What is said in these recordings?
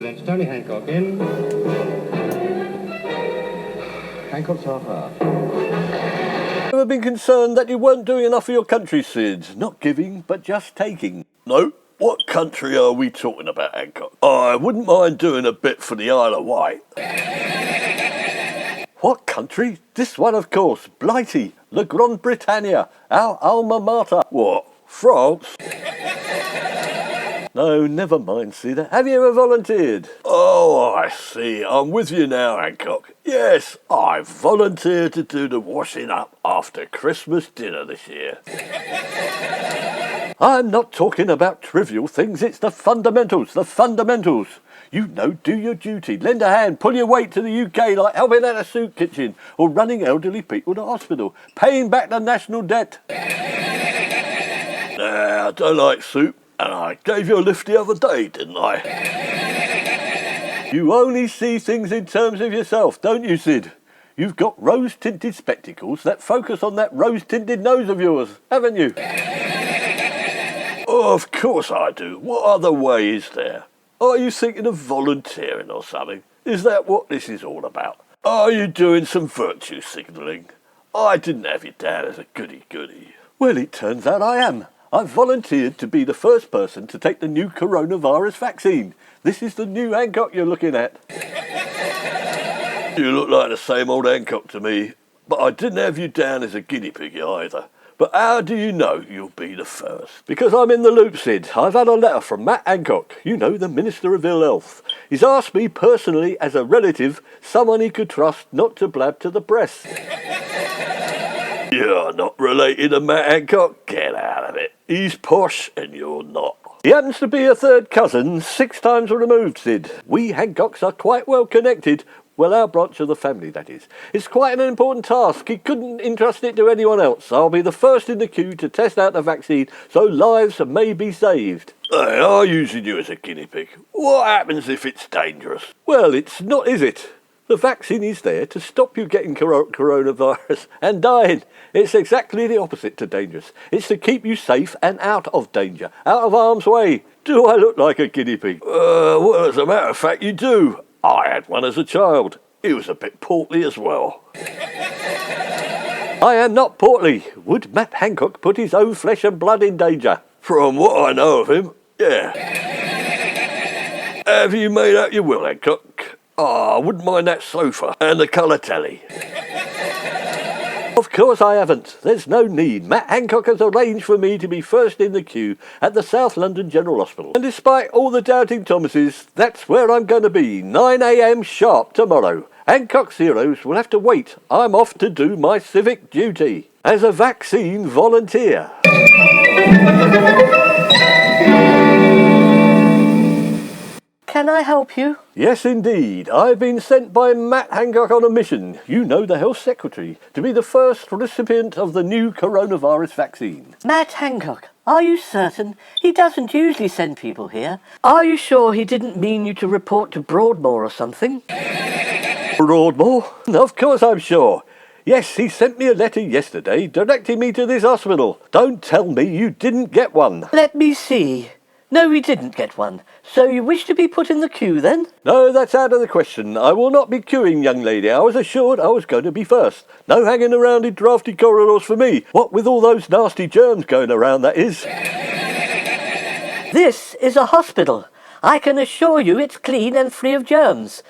That's Tony Hancock in. Hancock's half-hour. Ever been concerned that you weren't doing enough for your country, Sid? Not giving, but just taking. No? What country are we talking about, Hancock? I wouldn't mind doing a bit for the Isle of Wight. What country? This one, of course. Blighty, La Grande Britannia, our alma mater. What? France? No, never mind, Sid. Have you ever volunteered? Oh, I see. I'm with you now, Hancock. Yes, I volunteered to do the washing up after Christmas dinner this year. I'm not talking about trivial things. It's the fundamentals, the fundamentals. You know, do your duty, lend a hand, pull your weight to the UK like helping out a soup kitchen or running elderly people to hospital, paying back the national debt. Nah, I don't like soup. And I gave you a lift the other day, didn't I? You only see things in terms of yourself, don't you, Sid? You've got rose-tinted spectacles that focus on that rose-tinted nose of yours, haven't you? Oh, of course I do. What other way is there? Are you thinking of volunteering or something? Is that what this is all about? Are you doing some virtue signalling? I didn't have you down as a goody-goody. Well, it turns out I am. I've volunteered to be the first person to take the new coronavirus vaccine. This is the new Hancock you're looking at. You look like the same old Hancock to me, but I didn't have you down as a guinea pig either. But how do you know you'll be the first? Because I'm in the loop, Sid. I've had a letter from Matt Hancock, you know, the Minister of Ill Health. He's asked me personally, as a relative, someone he could trust not to blab to the press. You're not related to Matt Hancock? Get out of it. He's posh and you're not. He happens to be a third cousin, 6 times removed, Sid. We Hancocks are quite well connected. Well, our branch of the family, that is. It's quite an important task. He couldn't entrust it to anyone else. I'll be the first in the queue to test out the vaccine so lives may be saved. They are using you as a guinea pig. What happens if it's dangerous? Well, it's not, is it? The vaccine is there to stop you getting coronavirus and dying. It's exactly the opposite to dangerous. It's to keep you safe and out of danger, out of harm's way. Do I look like a guinea pig? Well, as a matter of fact, you do. I had one as a child. He was a bit portly as well. I am not portly. Would Matt Hancock put his own flesh and blood in danger? From what I know of him, yeah. Have you made out your will, Hancock? I wouldn't mind that sofa and the colour telly. Of course I haven't. There's no need. Matt Hancock has arranged for me to be first in the queue at the South London General Hospital. And despite all the doubting Thomases, that's where I'm going to be, 9 a.m. sharp tomorrow. Hancock's heroes will have to wait. I'm off to do my civic duty as a vaccine volunteer. Can I help you? Yes, indeed. I've been sent by Matt Hancock on a mission, you know, the Health Secretary, to be the first recipient of the new coronavirus vaccine. Matt Hancock, are you certain? He doesn't usually send people here. Are you sure he didn't mean you to report to Broadmoor or something? Broadmoor? Of course I'm sure. Yes, he sent me a letter yesterday directing me to this hospital. Don't tell me you didn't get one. Let me see. No, we didn't get one. So you wish to be put in the queue, then? No, that's out of the question. I will not be queuing, young lady. I was assured I was going to be first. No hanging around in drafty corridors for me. What with all those nasty germs going around, that is. This is a hospital. I can assure you it's clean and free of germs.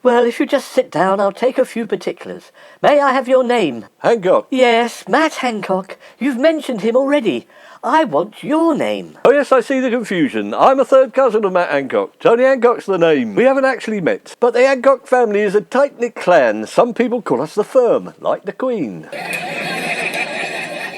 Well, if you just sit down, I'll take a few particulars. May I have your name? Hancock. Yes, Matt Hancock. You've mentioned him already. I want your name. Oh yes, I see the confusion. I'm a third cousin of Matt Hancock. Tony Hancock's the name. We haven't actually met, but the Hancock family is a tight-knit clan. Some people call us the firm, like the Queen.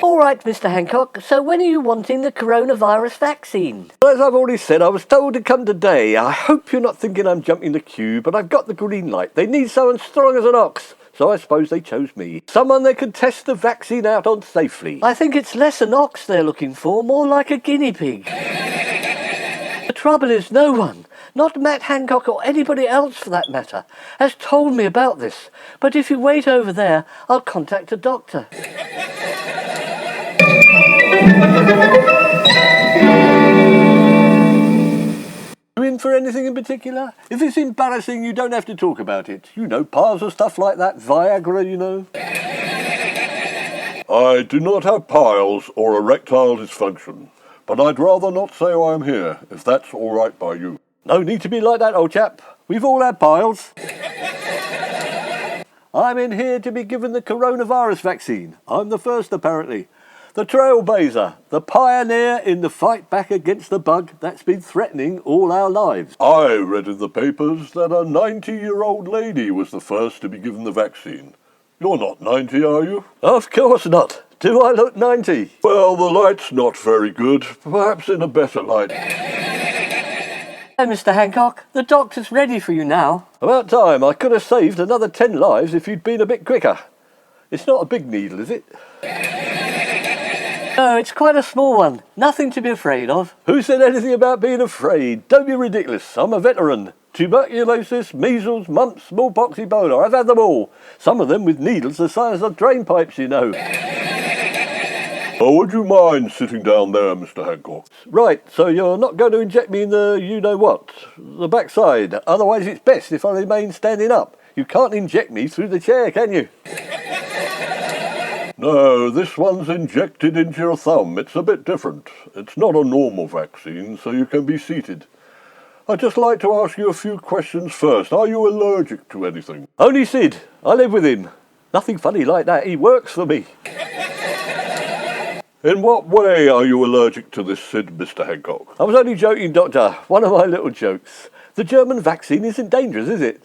All right, Mr. Hancock, so when are you wanting the coronavirus vaccine? Well, as I've already said, I was told to come today. I hope you're not thinking I'm jumping the queue, but I've got the green light. They need someone strong as an ox. So I suppose they chose me. Someone they could test the vaccine out on safely. I think it's less an ox they're looking for, more like a guinea pig. The trouble is no one, not Matt Hancock or anybody else for that matter, has told me about this. But if you wait over there, I'll contact a doctor. You in for anything in particular? If it's embarrassing, you don't have to talk about it. You know, piles of stuff like that, Viagra, you know. I do not have piles or erectile dysfunction, but I'd rather not say why I'm here, if that's all right by you. No need to be like that, old chap. We've all had piles. I'm in here to be given the coronavirus vaccine. I'm the first, apparently. The trailblazer, the pioneer in the fight back against the bug that's been threatening all our lives. I read in the papers that a 90-year-old lady was the first to be given the vaccine. You're not 90, are you? Of course not. Do I look 90? Well, the light's not very good. Perhaps in a better light. Hey, Mr. Hancock, the doctor's ready for you now. About time. I could have saved another 10 lives if you'd been a bit quicker. It's not a big needle, is it? No, it's quite a small one. Nothing to be afraid of. Who said anything about being afraid? Don't be ridiculous. I'm a veteran. Tuberculosis, measles, mumps, smallpox, Ebola. I've had them all. Some of them with needles the size of drain pipes, you know. Oh, would you mind sitting down there, Mr. Hancock? Right, so you're not going to inject me in the you-know-what? The backside. Otherwise it's best if I remain standing up. You can't inject me through the chair, can you? No, this one's injected into your thumb. It's a bit different. It's not a normal vaccine, so you can be seated. I'd just like to ask you a few questions first. Are you allergic to anything? Only Sid. I live with him. Nothing funny like that. He works for me. In what way are you allergic to this, Sid, Mr. Hancock? I was only joking, Doctor. One of my little jokes. The German vaccine isn't dangerous, is it?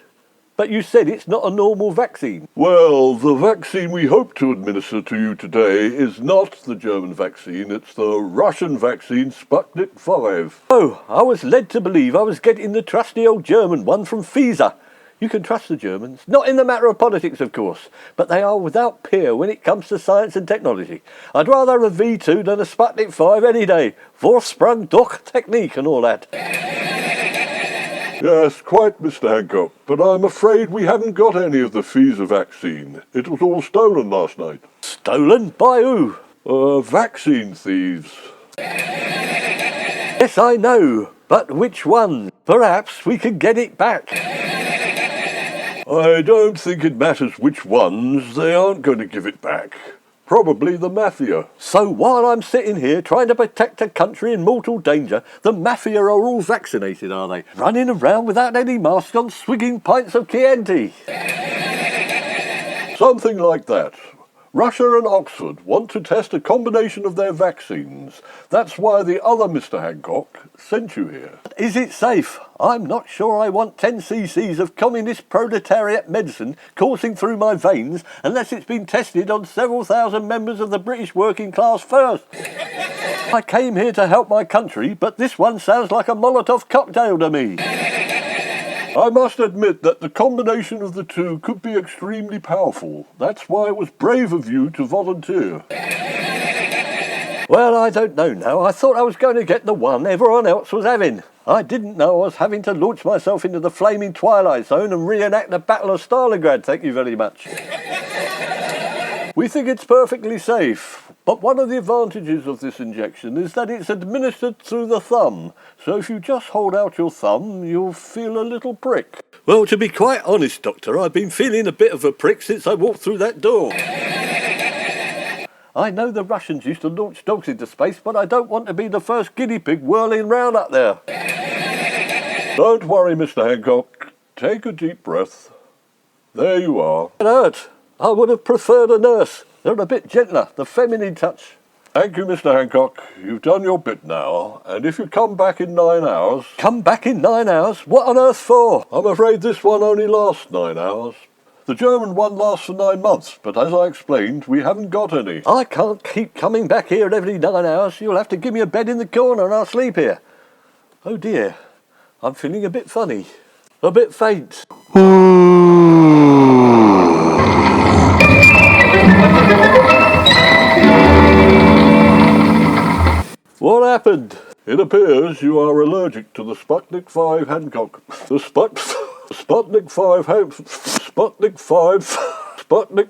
But you said it's not a normal vaccine. Well, the vaccine we hope to administer to you today is not the German vaccine. It's the Russian vaccine, Sputnik 5. Oh, I was led to believe I was getting the trusty old German one from Pfizer. You can trust the Germans. Not in the matter of politics, of course, but they are without peer when it comes to science and technology. I'd rather a V2 than a Sputnik 5 any day. Vorsprung durch Technik and all that. Yes, quite, Mr. Hancock, but I'm afraid we haven't got any of the Pfizer vaccine. It was all stolen last night. Stolen? By who? Vaccine thieves. Yes, I know, but which one? Perhaps we could get it back. I don't think it matters which ones. They aren't going to give it back. Probably the mafia. So while I'm sitting here trying to protect a country in mortal danger, the mafia are all vaccinated, are they? Running around without any mask on, swigging pints of Chianti. Something like that. Russia and Oxford want to test a combination of their vaccines. That's why the other Mr. Hancock sent you here. Is it safe? I'm not sure I want 10 cc's of communist proletariat medicine coursing through my veins unless it's been tested on several thousand members of the British working class first. I came here to help my country, but this one sounds like a Molotov cocktail to me. I must admit that the combination of the two could be extremely powerful. That's why it was brave of you to volunteer. Well, I don't know now. I thought I was going to get the one everyone else was having. I didn't know I was having to launch myself into the flaming twilight zone and reenact the Battle of Stalingrad, thank you very much. We think it's perfectly safe, but one of the advantages of this injection is that it's administered through the thumb, so if you just hold out your thumb, you'll feel a little prick. Well, to be quite honest, Doctor, I've been feeling a bit of a prick since I walked through that door. I know the Russians used to launch dogs into space, but I don't want to be the first guinea pig whirling round up there. Don't worry, Mr. Hancock. Take a deep breath. There you are. It hurt. I would have preferred a nurse. They're a bit gentler, the feminine touch. Thank you, Mr. Hancock. You've done your bit now, and if you come back in 9 hours... Come back in 9 hours? What on earth for? I'm afraid this one only lasts 9 hours. The German one lasts for 9 months, but as I explained, we haven't got any. I can't keep coming back here every 9 hours. You'll have to give me a bed in the corner and I'll sleep here. Oh dear, I'm feeling a bit funny. A bit faint. What happened? It appears you are allergic to the Sputnik 5 Hancock. The Sputnik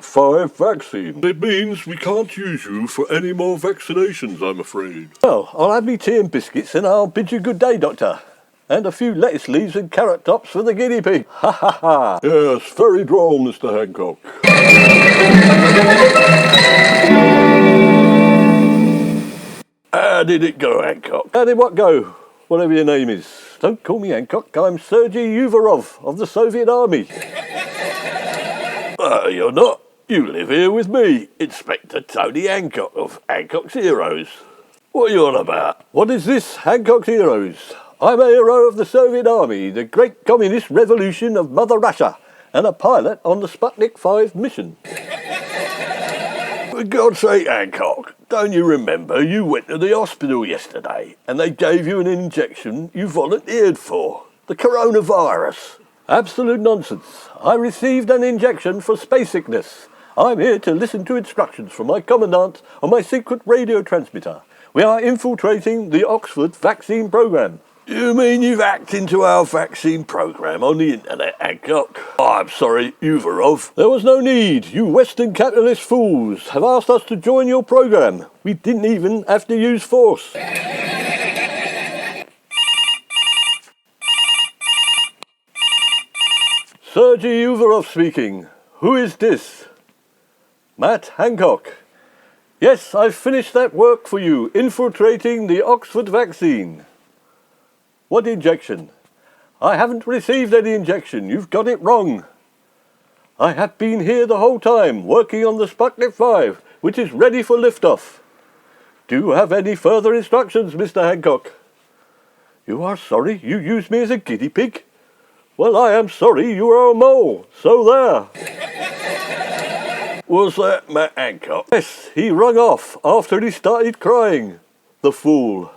5 vaccine. It means we can't use you for any more vaccinations, I'm afraid. Well, I'll have me tea and biscuits and I'll bid you good day, Doctor. And a few lettuce leaves and carrot tops for the guinea pig. Ha ha ha. Yes, very droll, Mr. Hancock. How did it go, Hancock? How did what go? Whatever your name is. Don't call me Hancock. I'm Sergei Uvarov of the Soviet Army. You're not. You live here with me, Inspector Tony Hancock of Hancock's Heroes. What are you on about? What is this, Hancock's Heroes? I'm a hero of the Soviet Army, the great communist revolution of Mother Russia, and a pilot on the Sputnik 5 mission. For God's sake, Hancock, don't you remember you went to the hospital yesterday and they gave you an injection you volunteered for? The coronavirus. Absolute nonsense. I received an injection for space sickness. I'm here to listen to instructions from my commandant on my secret radio transmitter. We are infiltrating the Oxford vaccine programme. You mean you've hacked into our vaccine programme on the internet, Hancock? Oh, I'm sorry, Uvarov. There was no need. You Western capitalist fools have asked us to join your programme. We didn't even have to use force. Sergei Uvarov speaking. Who is this? Matt Hancock. Yes, I've finished that work for you, infiltrating the Oxford vaccine. What injection? I haven't received any injection. You've got it wrong. I have been here the whole time, working on the Sputnik 5, which is ready for liftoff. Do you have any further instructions, Mr. Hancock? You are sorry you used me as a guinea pig? Well, I am sorry you are a mole. So there. Was that Matt Hancock? Yes, he rung off after he started crying. The fool.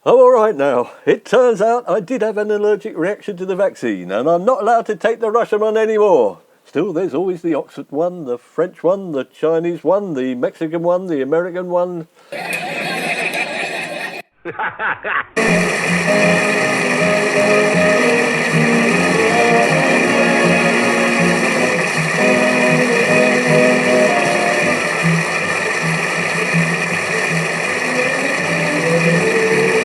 I'm all right now. It turns out I did have an allergic reaction to the vaccine, and I'm not allowed to take the Russian one anymore. Still, there's always the Oxford one, the French one, the Chinese one, the Mexican one, the American one.